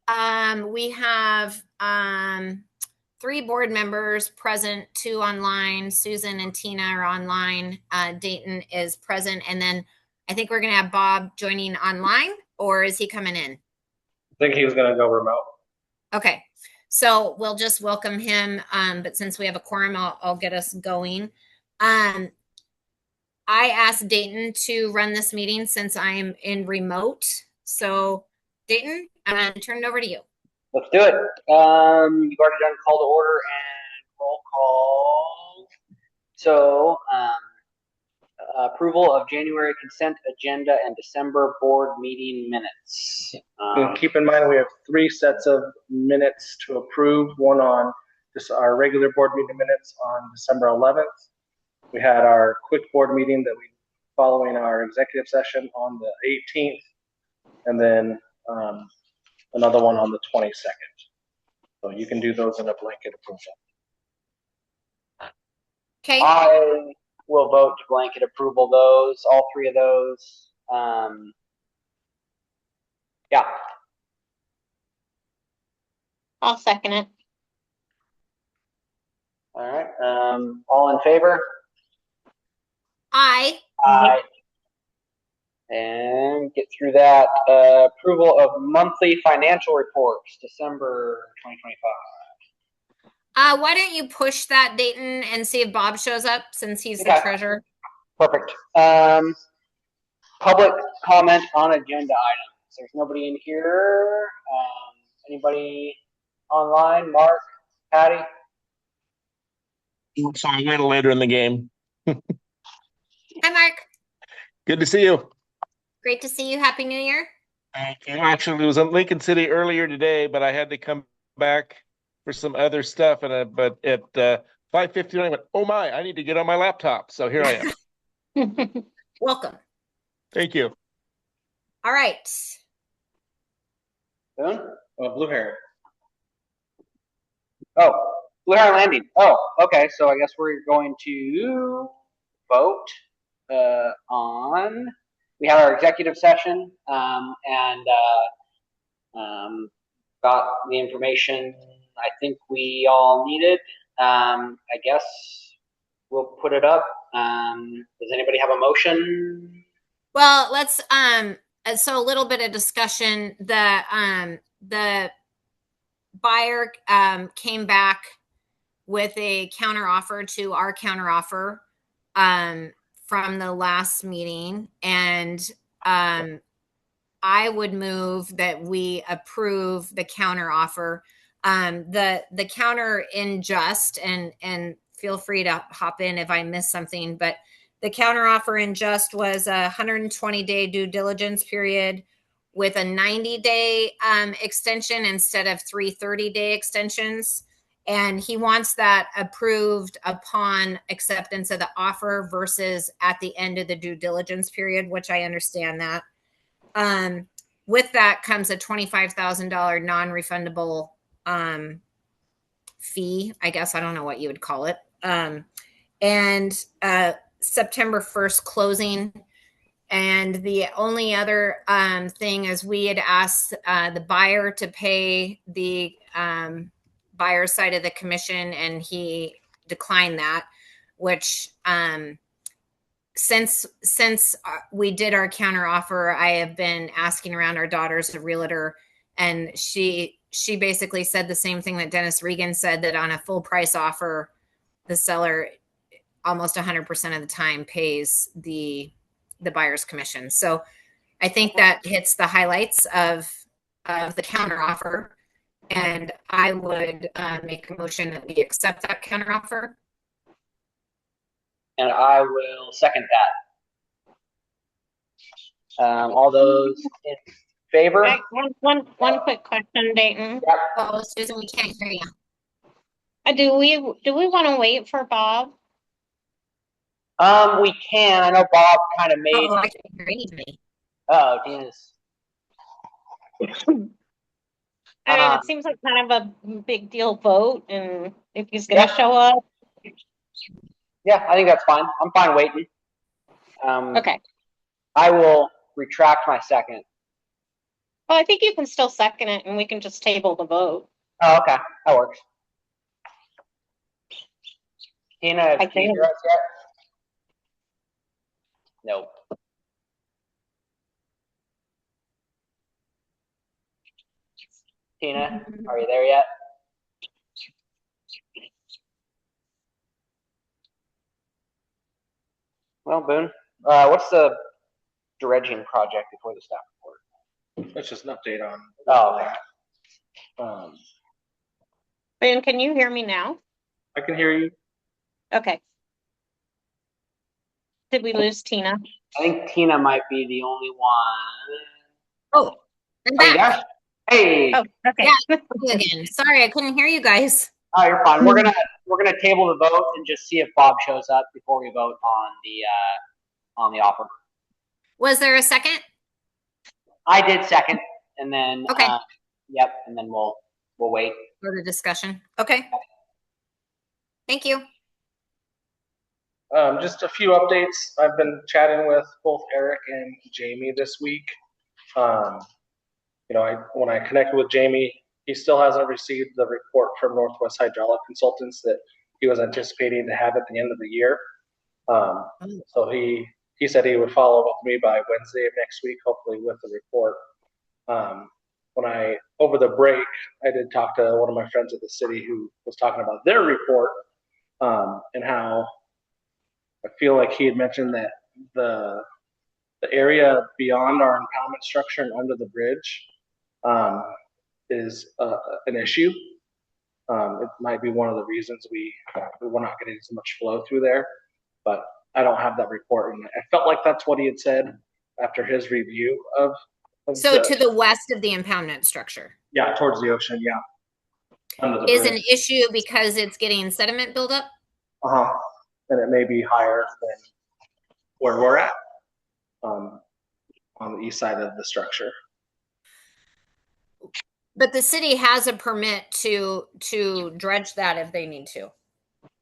We have 3 board members present, 2 online. Susan and Tina are online. Dayton is present. And then I think we're going to have Bob joining online, or is he coming in? I think he was going to go remote. Okay. So we'll just welcome him. But since we have a quorum, I'll get us going. I asked Dayton to run this meeting since I'm in remote. So Dayton, I'm going to turn it over to you. Let's do it. You've already done call to order and roll call. So, approval of January consent agenda and December board meeting minutes. And keep in mind, we have 3 sets of minutes to approve. One on just our regular board meeting minutes on December 11th. We had our quick board meeting that we following our executive session on the 18th, and then another one on the 22nd. So you can do those in a blanket approval. Okay. I will vote to blanket approval those, all 3 of those. Yeah. I'll second it. All right. All in favor? Aye. Aye. And get through that. Approval of monthly financial reports, December 2025. Why don't you push that, Dayton, and see if Bob shows up since he's the treasurer? Perfect. Public comment on agenda items. There's nobody in here. Anybody online? Mark, Patty? So I'm a little later in the game. Hi, Mark. Good to see you. Great to see you. Happy New Year. Actually, I was in Lincoln City earlier today, but I had to come back for some other stuff. But at 5:59, I went, oh my, I need to get on my laptop. So here I am. Welcome. Thank you. All right. Boone? Blue Heron. Oh, Blue Heron Landing. Oh, okay. So I guess we're going to vote on. We had our executive session and got the information I think we all needed. I guess we'll put it up. Does anybody have a motion? Well, let's so a little bit of discussion. The buyer came back with a counter offer to our counter offer from the last meeting, and I would move that we approve the counter offer. The counter in just and feel free to hop in if I miss something, but the counter offer in just was a 120-day due diligence period with a 90-day extension instead of 3 30-day extensions. And he wants that approved upon acceptance of the offer versus at the end of the due diligence period, which I understand that. With that comes a $25,000 non-refundable fee, I guess. I don't know what you would call it. And September 1st closing. And the only other thing is we had asked the buyer to pay the buyer side of the commission, and he declined that, which since we did our counter offer, I have been asking around. Our daughter's a realtor, and she basically said the same thing that Dennis Regan said, that on a full price offer, the seller almost 100% of the time pays the buyer's commission. So I think that hits the highlights of the counter offer. And I would make a motion that we accept that counter offer. And I will second that. All those in favor? Right, one quick question, Dayton. Yep. Oh, Susan, we can't hear you. Do we want to wait for Bob? We can. I know Bob kind of made. Oh, I can't hear anybody. Oh, Dennis. I mean, it seems like kind of a big deal vote, and if he's going to show up. Yeah, I think that's fine. I'm fine waiting. Okay. I will retract my second. Well, I think you can still second it and we can just table the vote. Oh, okay, that works. Tina, I can you think. hear us yet? Nope. Tina, are you there yet? Well, Boone, what's the dredging project before the staff report? That's just an update on. Oh, okay. Ben, can you hear me now? I can hear you. Okay. Did we lose Tina? I think Tina might be the only one. Oh, I'm Oh, you back. there? Hey. Oh, okay. Yeah. Again. Sorry, I couldn't hear you guys. Oh, you're fine. We're gonna table the vote and just see if Bob shows up before we vote on the offer. Was there a second? I did second, and then Okay. yep, and then we'll wait. For the discussion. Okay. Thank you. Just a few updates. I've been chatting with both Eric and Jamie this week. When I connected with Jamie, he still hasn't received the report from Northwest Hydraulic Consultants that he was anticipating to have at the end of the year. So he said he would follow up with me by Wednesday of next week, hopefully with the report. Over the break, I did talk to one of my friends at the city who was talking about their report, and how I feel like he had mentioned that the area beyond our impoundment structure and under the bridge is an issue. It might be one of the reasons we're not getting as much flow through there, but I don't have that report, and I felt like that's what he had said after his review of So to the west of the impoundment structure. Yeah, towards the ocean, yeah. Under the Is bridge. an issue because it's getting sediment buildup? And it may be higher than where we're at, on the east side of the structure. But the city has a permit to dredge that if they need to.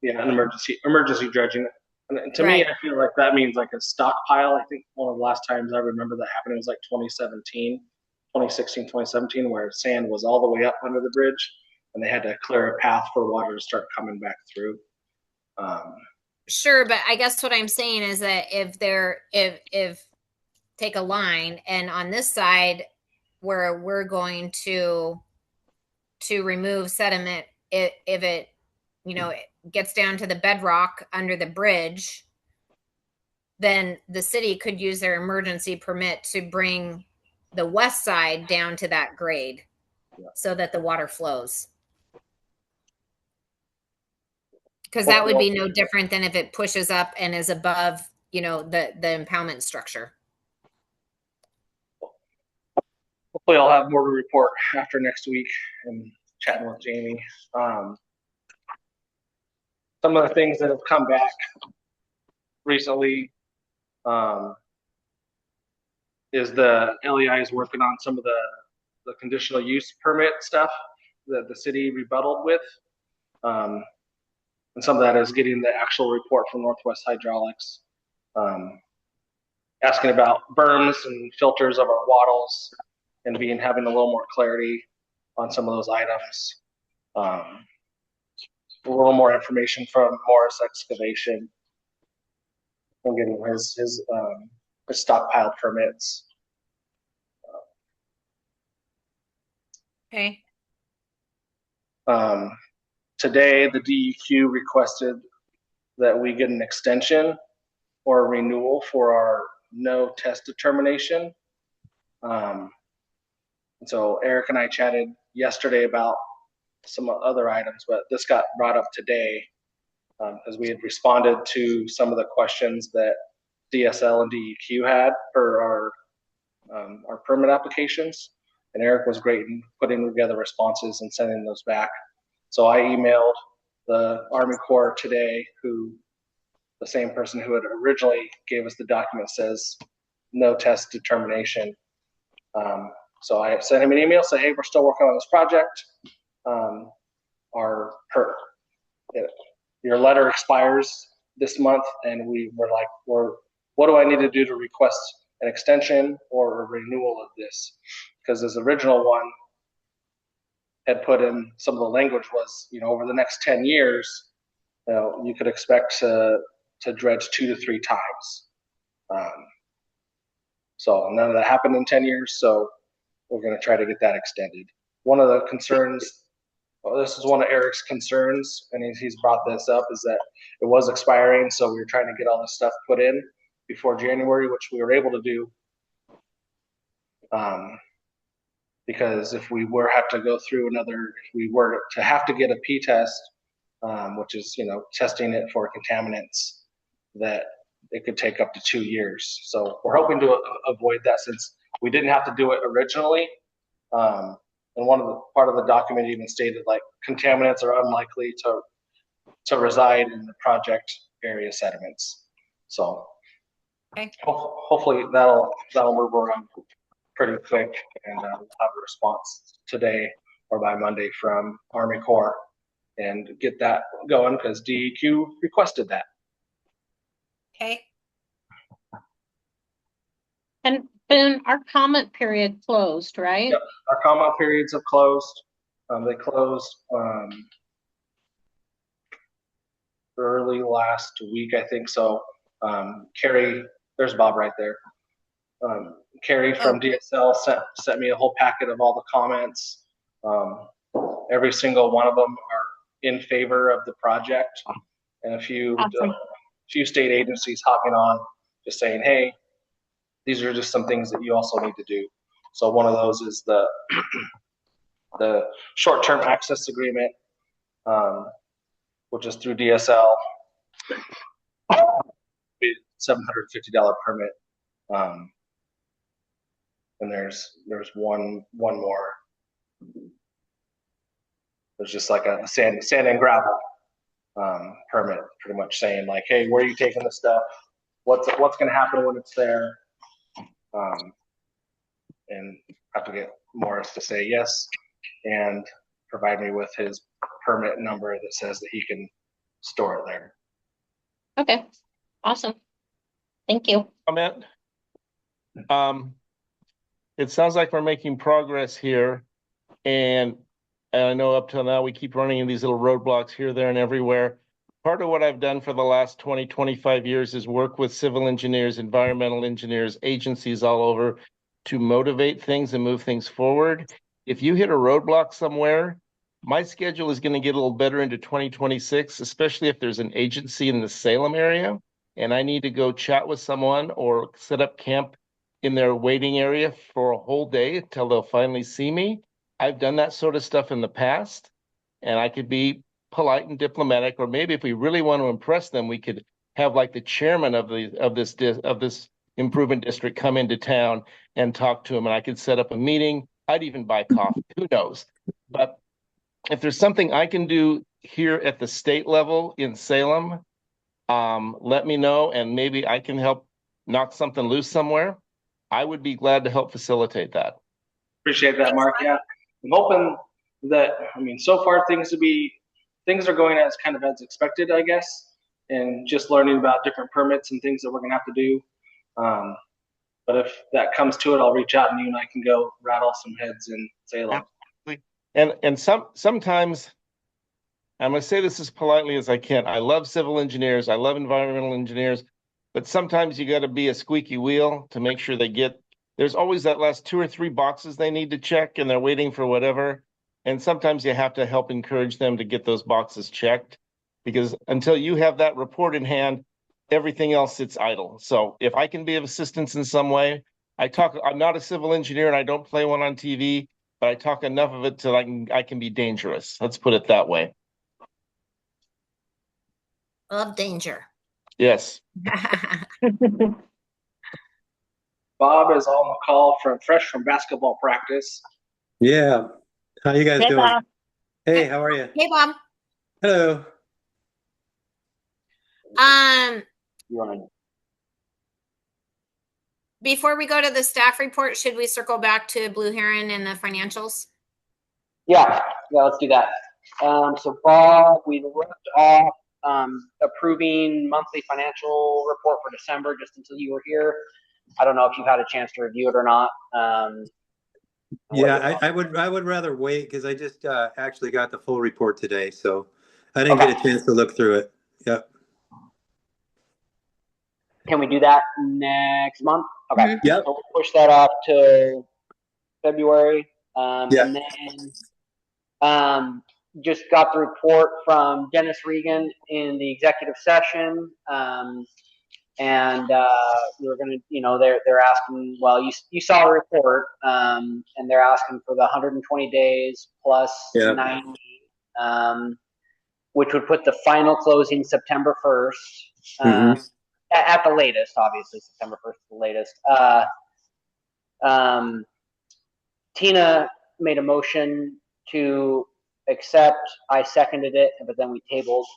Yeah, an emergency dredging. And to me, Right. I feel like that means like a stockpile. I think one of the last times I remember that happening was like 2016, 2017, where sand was all the way up under the bridge and they had to clear a path for water to start coming back through. Sure, but I guess what I'm saying is that if take a line and on this side where we're going to remove sediment, if it it gets down to the bedrock under the bridge, then the city could use their emergency permit to bring the west side down to that grade, so that the water flows. Because that would be no different than if it pushes up and is above, the impoundment structure. Hopefully I'll have more to report after next week and chatting with Jamie. Some of the things that have come back recently is the LEI is working on some of the conditional use permit stuff that the city rebutted with. And some of that is getting the actual report from Northwest Hydraulics, asking about berms and filters of our wattles and having a little more clarity on some of those items. A little more information from Morris Excavation and getting his stockpile permits. Okay. Today, the DEQ requested that we get an extension or a renewal for our no test determination. And so Eric and I chatted yesterday about some other items, but this got brought up today as we had responded to some of the questions that DSL and DEQ had for our permit applications. And Eric was great in putting together responses and sending those back. So I emailed the Army Corps today, the same person who had originally gave us the document says no test determination. So I sent him an email saying, hey, we're still working on this project. Your letter expires this month, and we were like, what do I need to do to request an extension or a renewal of this, because this original one had put in some of the language was, over the next 10 years, you could expect to dredge 2 to 3 times. So none of that happened in 10 years. So we're going to try to get that extended. One of the concerns, this is one of Eric's concerns, and he's brought this up, is that it was expiring. So we were trying to get all this stuff put in before January, which we were able to do. Because if we were have to go through if we were to have to get a P-test, which is, testing it for contaminants, that it could take up to 2 years. So we're hoping to avoid that, since we didn't have to do it originally. And part of the document even stated, like, contaminants are unlikely to reside in the project area sediments. So Okay. hopefully that'll move around pretty quick, and we'll have a response today or by Monday from Army Corps and get that going, because DEQ requested that. Okay. And then our comment period closed, right? Yep. Our comment periods have closed. They closed early last week, I think. So Carrie, there's Bob right there. Carrie from DSL sent me a whole packet of all the comments. Every single one of them are in favor of the project, and a few state agencies hopping on, just saying, hey, these are just some things that you also need to do. So one of those is the short-term access agreement, which is through DSL, $750 permit. And there's one more. There's just like a sand and gravel permit, pretty much saying, like, hey, where are you taking the stuff? What's going to happen when it's there? And have to get Morris to say yes and provide me with his permit number that says that he can store it there. Okay, awesome. Thank you. Comment. It sounds like we're making progress here, and I know up till now we keep running into these little roadblocks here, there, and everywhere. Part of what I've done for the last 20, 25 years is work with civil engineers, environmental engineers, agencies all over to motivate things and move things forward. If you hit a roadblock somewhere, my schedule is going to get a little better into 2026, especially if there's an agency in the Salem area and I need to go chat with someone or set up camp in their waiting area for a whole day until they'll finally see me. I've done that sort of stuff in the past, and I could be polite and diplomatic, or maybe if we really want to impress them, we could have like the chairman of this improvement district come into town and talk to him, and I could set up a meeting. I'd even buy coffee, who knows? But if there's something I can do here at the state level in Salem, let me know, and maybe I can help knock something loose somewhere. I would be glad to help facilitate that. Appreciate that, Mark. Yeah, I'm hoping that, so far things are going as expected, I guess, and just learning about different permits and things that we're gonna have to do. But if that comes to it, I'll reach out and you and I can go rattle some heads in Salem. And sometimes, I'm gonna say this as politely as I can. I love civil engineers, I love environmental engineers, but sometimes you got to be a squeaky wheel to make sure there's always that last 2 or 3 boxes they need to check, and they're waiting for whatever. And sometimes you have to help encourage them to get those boxes checked, because until you have that report in hand, everything else sits idle. So if I can be of assistance in some way, I'm not a civil engineer and I don't play one on TV, but I talk enough of it till I can be dangerous. Let's put it that way. Love danger. Yes. Bob is on the call fresh from basketball practice. Yeah. How you guys Hey, doing? Bob. Hey, how are you? Hey, Bob. Hello. You want to? Before we go to the staff report, should we circle back to Blue Heron and the financials? Yeah, let's do that. So Bob, we left off approving monthly financial report for December just until you were here. I don't know if you've had a chance to review it or not. Yeah, I would rather wait because I just actually got the full report today, so I didn't Okay. get a chance to look through it. Yep. Can we do that next month? Okay. Mhm. Yep. So we'll push that off to February. Yeah. And then just got the report from Dennis Regan in the executive session. And we were gonna, they're asking. Well, you saw a report, and they're asking for the 120 days plus Yeah. 90, which would put the final closing September 1st, Mhm. at the latest. Obviously, September 1st is the latest. Tina made a motion to accept. I seconded it, but then we tabled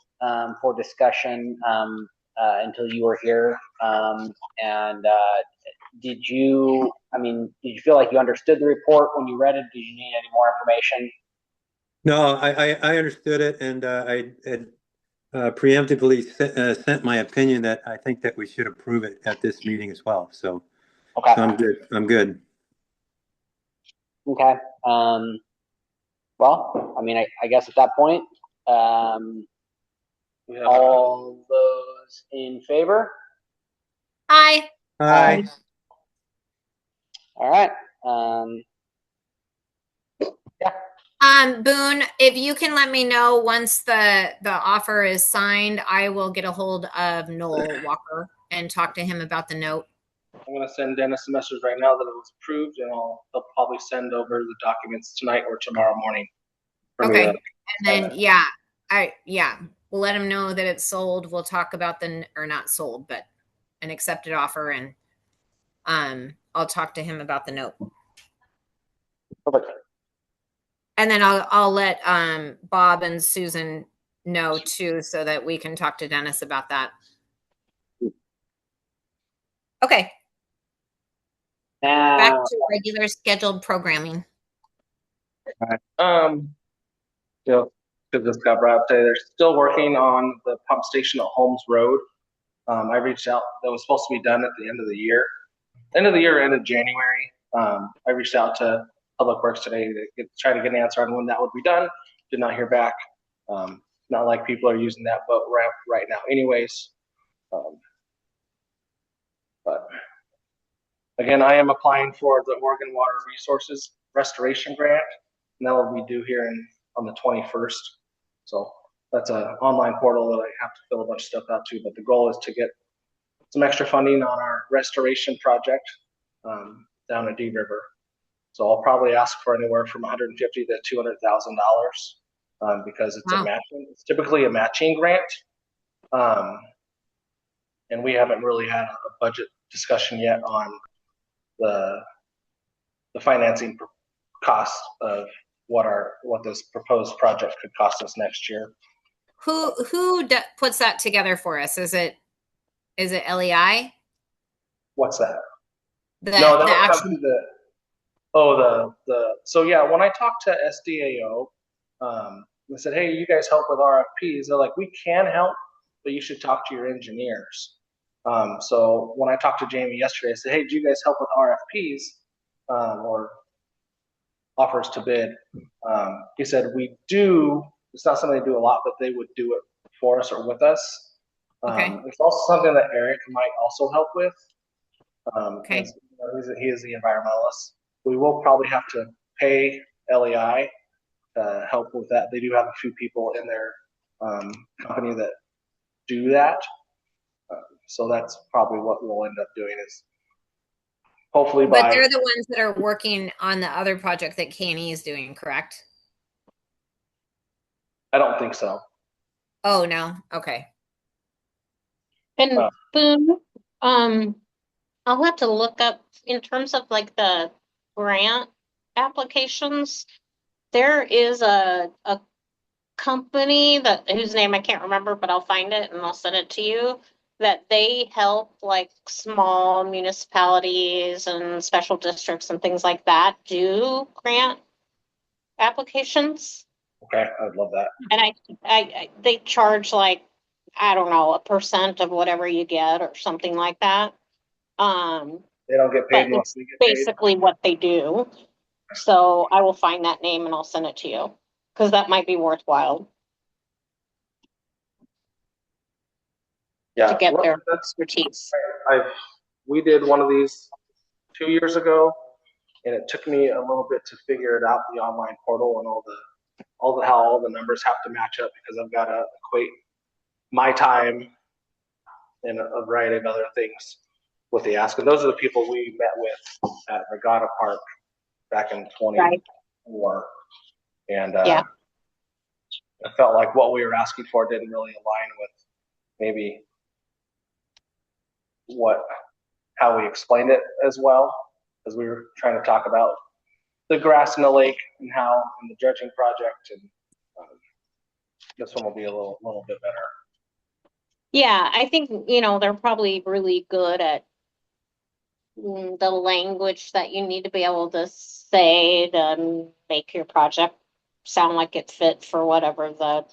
for discussion until you were here. Did you feel like you understood the report when you read it? Did you need any more information? No, I understood it, and I had preemptively sent my opinion that I think that we should approve it at this meeting as well. So Okay. I'm good. I'm good. Okay. Well, I guess at that point, all those in favor? Hi. Hi. All right. Boone, if you can let me know once the offer is signed, I will get a hold of Noel Walker and talk to him about the note. I'm gonna send Dennis a message right now that it was approved, and they'll probably send over the documents tonight or tomorrow morning. for me Okay. to And sign then that. we'll let him know that it's sold. We'll talk about or not sold, but an accepted offer, and I'll talk to him about the note. Perfect. And then I'll let Bob and Susan know too, so that we can talk to Dennis about that. Okay, back Now, to regular scheduled programming. Still, because this got brought up today, they're still working on the pump station at Holmes Road. I reached out. That was supposed to be done at the end of the year. End of January. I reached out to Public Works today to try to get an answer on when that would be done. Did not hear back. Not like people are using that boat ramp right now, anyways. But again, I am applying for the Oregon Water Resources Restoration Grant, and that will be due here on the 21st. So that's an online portal that I have to fill a bunch of stuff out to. But the goal is to get some extra funding on our restoration project down at Deep River. So I'll probably ask for anywhere from $150,000 to $200,000 because it's Wow. a matching. It's typically a matching grant, and we haven't really had a budget discussion yet on the financing cost of what this proposed project could cost us next year. Who puts that together for us? Is it LEI? What's that? The No, that the would come actual. through so yeah, when I talked to SDAO, they said, hey, you guys help with RFPs. They're like, we can help, but you should talk to your engineers. So when I talked to Jamie yesterday, I said, hey, do you guys help with RFPs or offers to bid? He said, we do. It's not something they do a lot, but they would do it for us or with us. Okay. It's also something that Eric might also help with. Okay. He is the environmentalist. We will probably have to pay LEI to help with that. They do have a few people in their company that do that. So that's probably what we'll end up doing is hopefully But they're the ones that are working on the other project that K&E is doing, correct? I don't think so. Oh, no. Okay. And Boone, I'll have to look up in terms of like the grant applications. There is a company whose name I can't remember, but I'll find it and I'll send it to you. That they help like small municipalities and special districts and things like that do grant applications. Okay, I'd love that. And they charge like, I don't know, 1% of whatever you get or something like that. They don't get paid but unless it's we get paid. basically what they do. So I will find that name and I'll send it to you, because that might be worthwhile Yeah, to get well, their that's, expertise. we did one of these 2 years ago, and it took me a little bit to figure it out, the online portal and how all the numbers have to match up, because I've got to equate my time and a variety of other things with the ask. And those are the people we met with at Regatta Park back in 24. And Yeah. I felt like what we were asking for didn't really align with maybe how we explained it as well, because we were trying to talk about the grass in the lake and the dredging project, and this one will be a little bit better. Yeah, I think, they're probably really good at the language that you need to be able to say to make your project sound like it fit for whatever the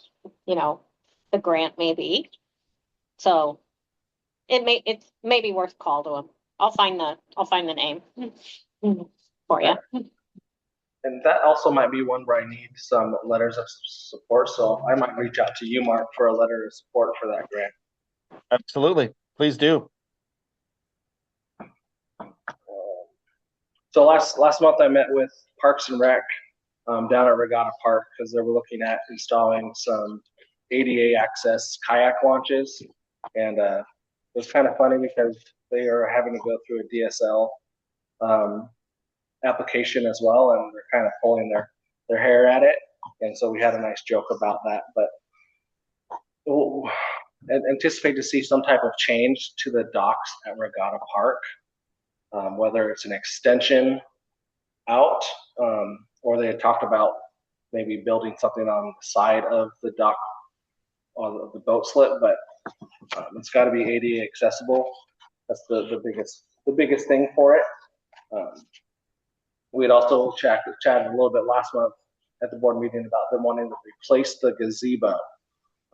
grant may be. So it may be worth a call to them. I'll find the name for you. And that also might be one where I need some letters of support. So I might reach out to you, Mark, for a letter of support for that grant. Absolutely. Please do. So last month I met with Parks and Rec down at Regatta Park, because they were looking at installing some ADA access kayak launches. And it was kind of funny because they are having to go through a DSL application as well, and they're kind of pulling their hair at it. And so we had a nice joke about that. But anticipate to see some type of change to the docks at Regatta Park, whether it's an extension out, or they had talked about maybe building something on the side of the dock on the boat slip, but it's got to be ADA accessible. That's the biggest thing for it. We had also chatted a little bit last month at the board meeting about them wanting to replace the gazebo.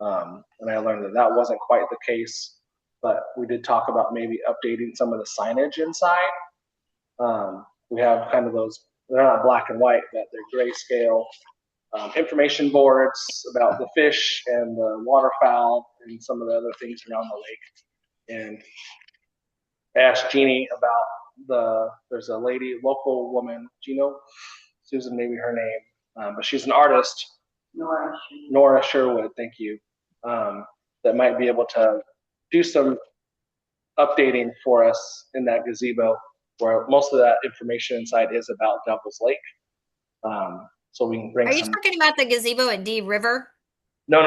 And I learned that wasn't quite the case, but we did talk about maybe updating some of the signage inside. We have kind of those, they're not black and white, but they're grayscale information boards about the fish and the waterfowl and some of the other things around the lake. And I asked Jeannie about there's a local woman, Susan, maybe her name, but she's an artist. Nora Sherwood, thank you. That might be able to do some updating for us in that gazebo, where most of that information inside is about Devil's Lake. So we can bring Are you talking about the gazebo at D River? No,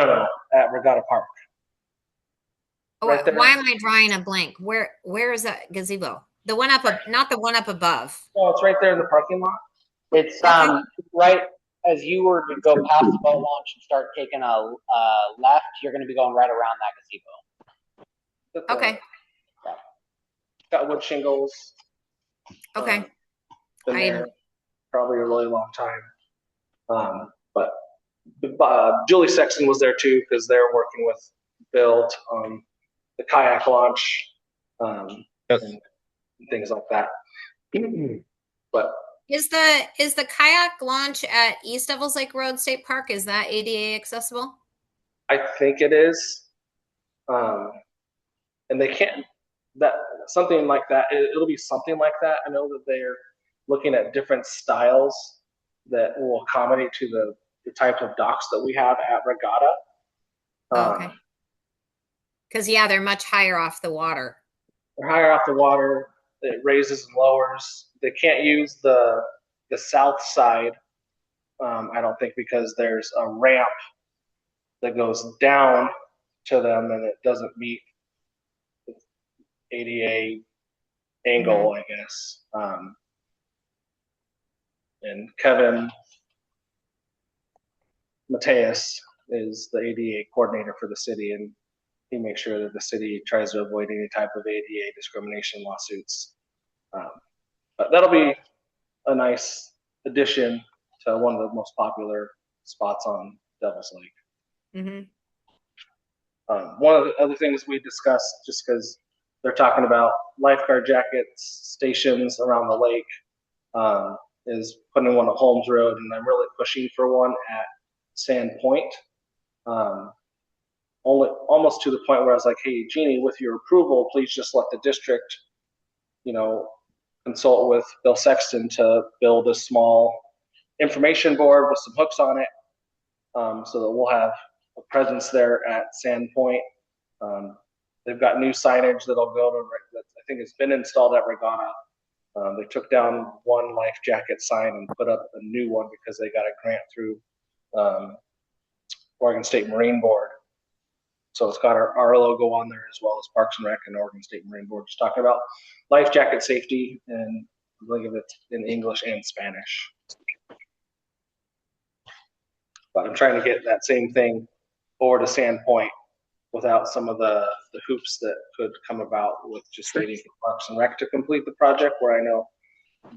at Regatta Park. Oh, Right there. why am I drawing a blank? Where is that gazebo? The one up, not the one up above. Oh, it's right there in the parking lot. It's Okay. right as you were to go past the boat launch and start taking a left, you're going to be going right around that gazebo. Okay. Got wood shingles. Okay. Been there probably a really long time. But Julie Sexton was there too, because they're working with Bill on the kayak launch, Yes. and things like that. But Is the kayak launch at East Devils Lake Road State Park, is that ADA accessible? I think it is, and they can't. That something like that. It'll be something like that. I know that they're looking at different styles that will accommodate to the type of docks that we have at Regatta. Okay. Because they're much higher off the water. They're higher off the water. It raises and lowers. They can't use the south side, I don't think, because there's a ramp that goes down to them, and it doesn't meet the ADA angle, I guess. And Kevin Mateus is the ADA coordinator for the city, and he makes sure that the city tries to avoid any type of ADA discrimination lawsuits. But that'll be a nice addition to one of the most popular spots on Devil's Lake. Mm-hmm. One of the other things we discussed, just because they're talking about lifeguard jackets, stations around the lake, is putting one at Holmes Road, and I'm really pushing for one at Sand Point. Only almost to the point where I was like, hey, Jeannie, with your approval, please just let the district, consult with Bill Sexton to build a small information board with some hooks on it, so that we'll have a presence there at Sand Point. They've got new signage that'll go to, I think it's been installed at Regatta. They took down one life jacket sign and put up a new one because they got a grant through Oregon State Marine Board. So it's got our logo on there, as well as Parks and Rec and Oregon State Marine Board, just talking about life jacket safety, and I believe it's in English and Spanish. But I'm trying to get that same thing over to Sand Point without some of the hoops that could come about with just waiting for Parks and Rec to complete the project, where I know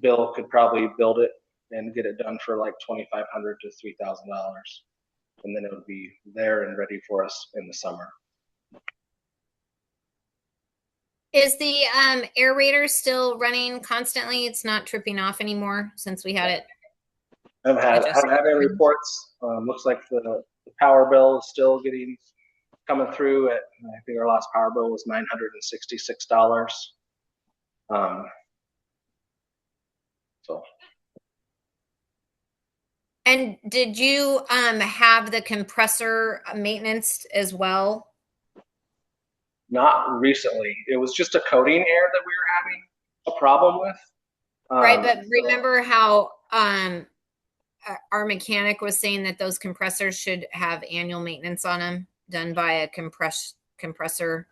Bill could probably build it and get it done for like $2,500 to $3,000. And then it would be there and ready for us in the summer. Is the aerator still running constantly? It's not tripping off anymore since we had it. I haven't had any reports. Looks like the power bill is still coming through at, I think our last power bill was $966. So. And did you have the compressor maintenance as well? Not recently. It was just a coating error that we were having a problem with. Right, but remember how our mechanic was saying that those compressors should have annual maintenance on them done by a compressor.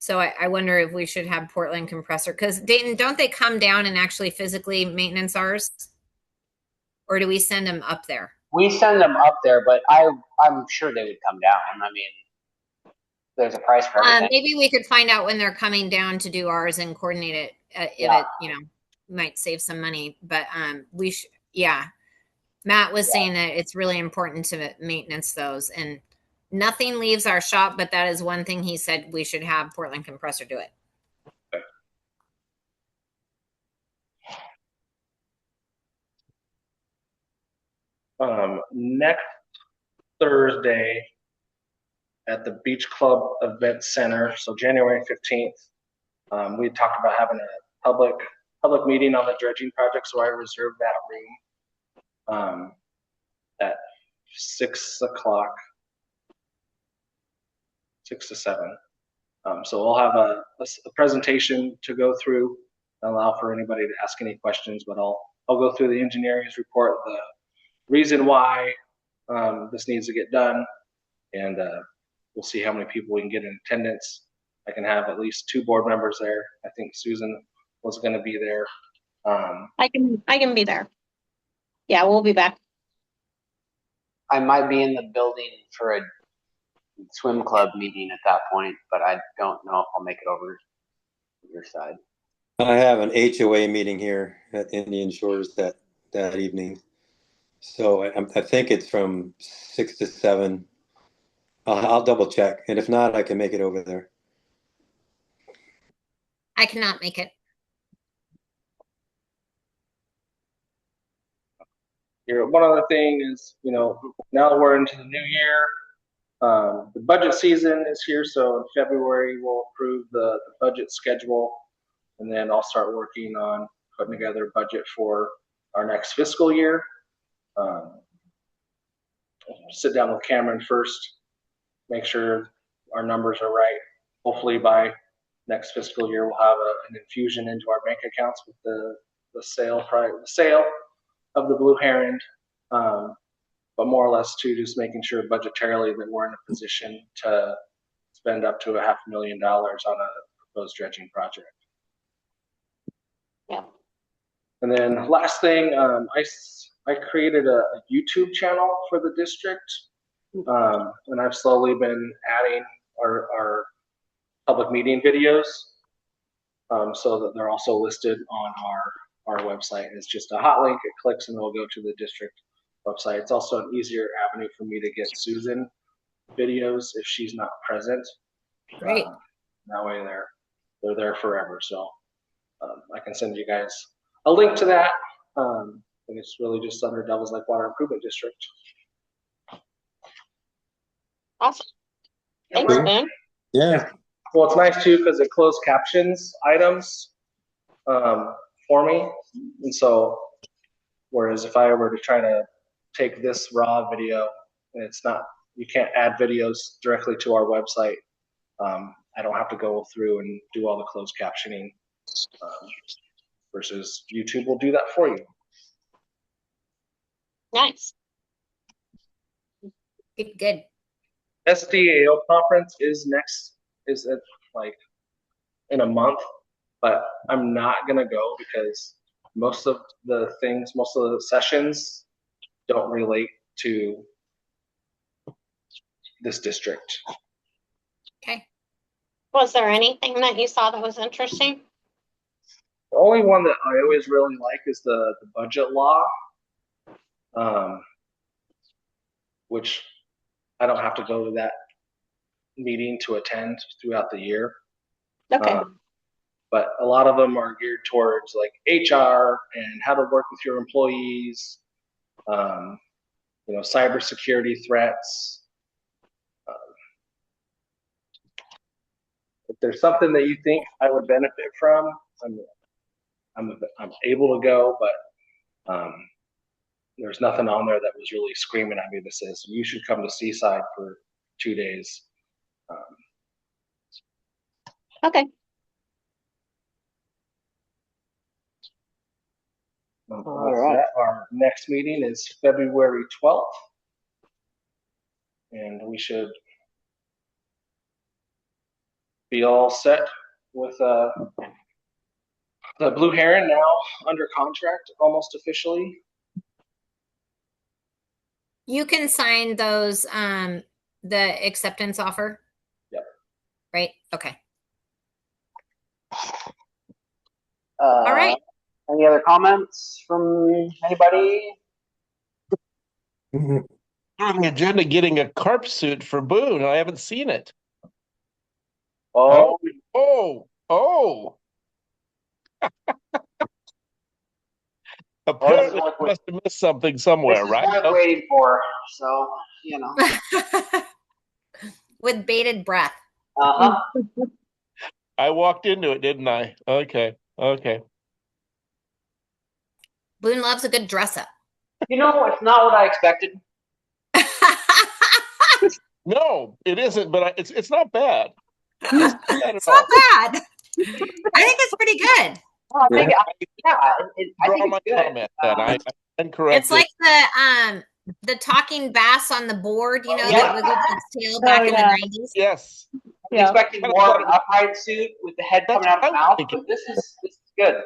So I wonder if we should have Portland compressor, because Dayton, don't they come down and actually physically maintenance ours? Or do we send them up there? We send them up there, but I'm sure they would come down. I mean, there's a price for everything. Maybe we could find out when they're coming down to do ours and coordinate it. If it, might save some money. But Matt was saying that it's really important to maintenance those, and nothing leaves our shop, but that is one thing he said we should have Portland compressor do it. Next Thursday at the Beach Club Event Center, so January 15th, we talked about having a public meeting on the dredging project, so I reserved that room at 6 o'clock, 6 to 7. So we'll have a presentation to go through and allow for anybody to ask any questions, but I'll go through the engineering's report, the reason why this needs to get done, and we'll see how many people we can get in attendance. I can have at least 2 board members there. I think Susan was going to be there. I can be there. Yeah, we'll be back. I might be in the building for a swim club meeting at that point, but I don't know if I'll make it over to your side. I have an HOA meeting here at Indian Shores that evening. So I think it's from 6 to 7. I'll double check. And if not, I can make it over there. I cannot make it. One other thing is, now that we're into the new year, the budget season is here. So in February, we'll approve the budget schedule, and then I'll start working on putting together a budget for our next fiscal year. Sit down with Cameron first, make sure our numbers are right. Hopefully by next fiscal year, we'll have an infusion into our bank accounts with the sale of the Blue Heron, but more or less too, just making sure budgetarily that we're in a position to spend up to $500,000 on a proposed dredging project. Yeah. And then last thing, I created a YouTube channel for the district, and I've slowly been adding our public meeting videos, so that they're also listed on our website. It's just a hot link. It clicks and it'll go to the district website. It's also an easier avenue for me to get Susan videos if she's not present. Great. That way they're there forever. So I can send you guys a link to that. And it's really just under Devils Lake Water Improvement District. Awesome. Thanks, Cool. Ben. Yeah. Well, it's nice too because it closed captions items for me, and so whereas if I were to try to take this raw video, and it's not, you can't add videos directly to our website. I don't have to go through and do all the closed captioning. Versus YouTube will do that for you. Nice. Good. SDAO conference is like in a month, but I'm not gonna go because most of the sessions don't relate to this district. Okay. Was there anything that you saw that was interesting? The only one that I always really like is the budget law, which I don't have to go to that meeting to attend throughout the year. Okay. But a lot of them are geared towards like HR and how to work with your employees, cybersecurity threats. If there's something that you think I would benefit from, I'm able to go, but there's nothing on there that was really screaming at me that says you should come to Seaside for 2 days. Okay. All right. Our next meeting is February 12th, and we should be all set with the Blue Heron now under contract almost officially. You can sign those, the acceptance offer. Yep. Right. Okay. All right. Any other comments from anybody? On the agenda, getting a carp suit for Boone. I haven't seen it. Oh, Oh. Apparently, what I must have missed something somewhere, this is right? worth waiting for. So, With bated breath. Uh-huh. I walked into it, didn't I? Okay. Boone loves a good dress up. It's not what I expected. No, it isn't, but it's not bad. It's not bad. I think it's pretty good. Well, I think My it's good. comment then. I'm correct. It's like the talking bass on the board, Yeah. that wiggled its tail back in the 90s. Yes. I was expecting more of an upright suit with the head coming out of the mouth, but this is good.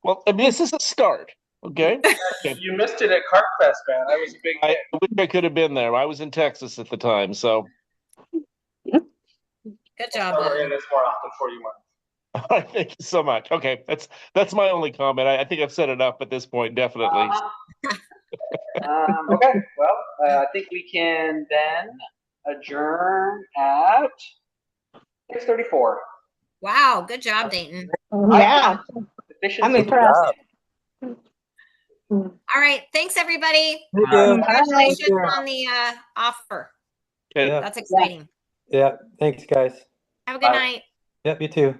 Well, I mean, this is a start. Okay. You missed it at Carp Fest, man. I was a big I wish I could have been there. I was in Texas at the time, so. Good job. We're in this more often for you, Mark. Thank you so much. Okay, that's my only comment. I think I've said enough at this point, definitely. Okay, well, I think we can then adjourn at 6:34. Wow, good job, Dayton. Yeah. I'm impressed. All right, thanks everybody. Thank you. Congratulations Thank you. on the offer. Okay. Yeah. That's exciting. Yeah. Thanks, guys. Have a good Bye. night. Yep. You too.